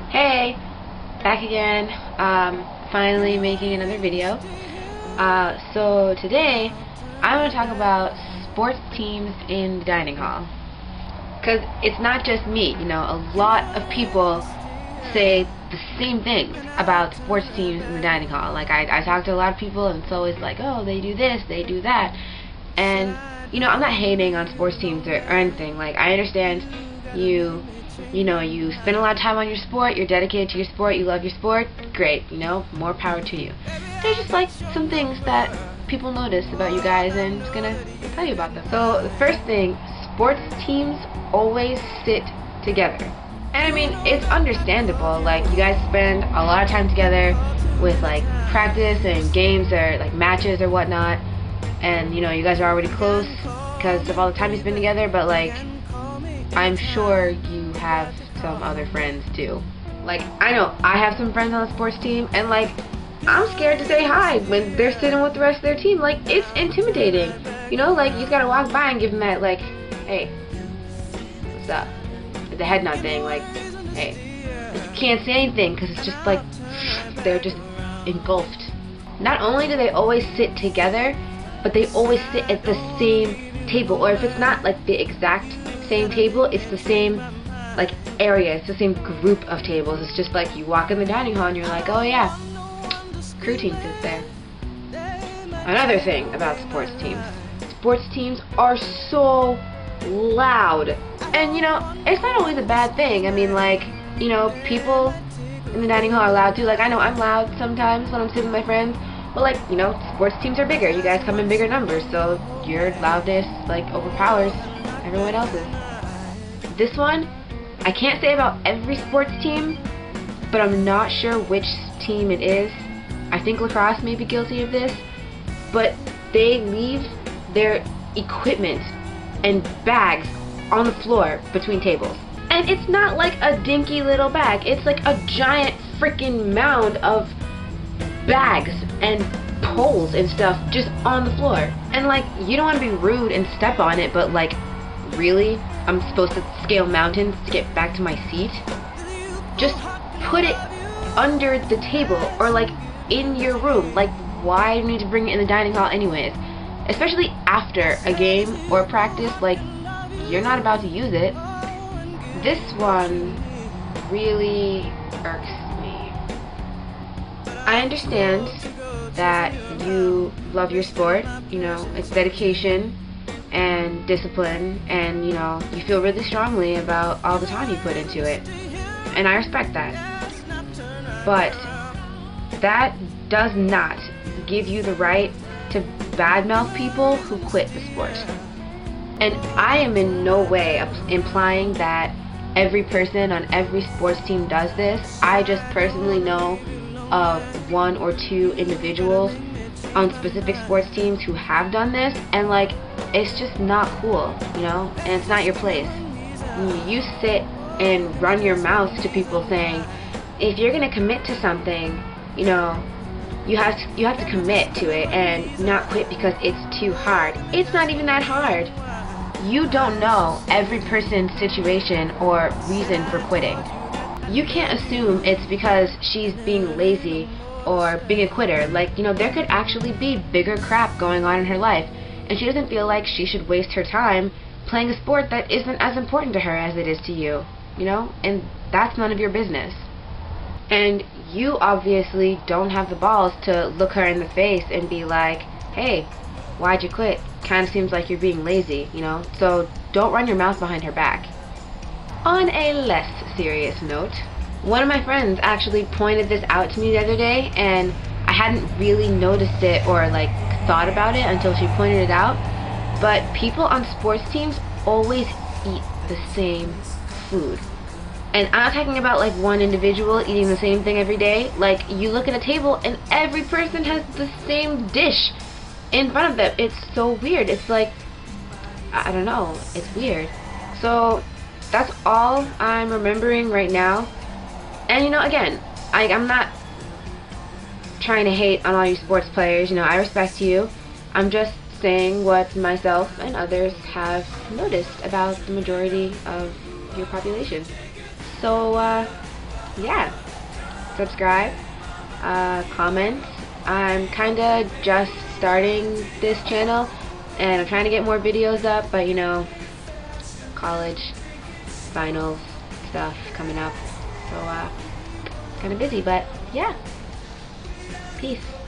Hey, back again. Finally making another video. So today I'm going to talk about sports teams in the dining hall. Because it's not just me, a lot of people say the same things about sports teams in the dining hall. Like I talk to a lot of people and it's always like, oh, they do this, they do that. And I'm not hating on sports teams or anything. Like, I understand you spend a lot of time on your sport, you're dedicated to your sport, you love your sport, great, more power to you. There's just like some things that people notice about you guys, and I'm just gonna tell you about them. So the first thing, sports teams always sit together. And I mean, it's understandable, like you guys spend a lot of time together with like practice and games or like matches or whatnot, and you guys are already close because of all the time you spend together, but like I'm sure you have some other friends too. Like, I know I have some friends on the sports team, and like I'm scared to say hi when they're sitting with the rest of their team. Like, it's intimidating, like you just gotta walk by and give them that like, hey, what's up, the head nod thing, like, hey. You can't say anything because it's just like they're just engulfed. Not only do they always sit together, but they always sit at the same table, or if it's not like the exact same table, it's the same like area, it's the same group of tables. It's just like you walk in the dining hall and you're like, oh yeah, crew team sits there. Another thing about sports teams are so loud, and it's not always a bad thing. I mean, like, people in the dining hall are loud too. Like, I know I'm loud sometimes when I'm sitting with my friends, but like, sports teams are bigger. You guys come in bigger numbers, so your loudness like overpowers everyone else's. This one, I can't say about every sports team, but I'm not sure which team it is. I think lacrosse may be guilty of this, but they leave their equipment and bags on the floor between tables. And it's not like a dinky little bag, it's like a giant freaking mound of bags and poles and stuff just on the floor. And like, you don't want to be rude and step on it, but like, really? I'm supposed to scale mountains to get back to my seat? Just put it under the table or like in your room. Like, why do you need to bring it in the dining hall anyways? Especially after a game or practice, like, you're not about to use it. This one really irks me. I understand that you love your sport, it's dedication and discipline, and you feel really strongly about all the time you put into it, and I respect that. But that does not give you the right to badmouth people who quit the sport. And I am in no way implying that every person on every sports team does this. I just personally know of one or two individuals on specific sports teams who have done this, and like, it's just not cool, and it's not your place. You sit and run your mouth to people saying, if you're gonna commit to something, you have to commit to it and not quit because it's too hard. It's not even that hard. You don't know every person's situation or reason for quitting. You can't assume it's because she's being lazy or being a quitter. Like, there could actually be bigger crap going on in her life, and she doesn't feel like she should waste her time playing a sport that isn't as important to her as it is to you, and that's none of your business. And you obviously don't have the balls to look her in the face and be like, hey, why'd you quit? Kind of seems like you're being lazy, so don't run your mouth behind her back. On a less serious note, one of my friends actually pointed this out to me the other day, and I hadn't really noticed it or like thought about it until she pointed it out, but people on sports teams always eat the same food. And I'm not talking about like one individual eating the same thing every day. Like, you look at a table and every person has the same dish in front of them. It's so weird. It's like, I don't know, it's weird. So that's all I'm remembering right now. And again, I'm not trying to hate on all you sports players, I respect you. I'm just saying what myself and others have noticed about the majority of your population. So yeah, subscribe, comment. I'm kinda just starting this channel and I'm trying to get more videos up, but you know, college, finals, stuff coming up, so kinda busy, but yeah, peace.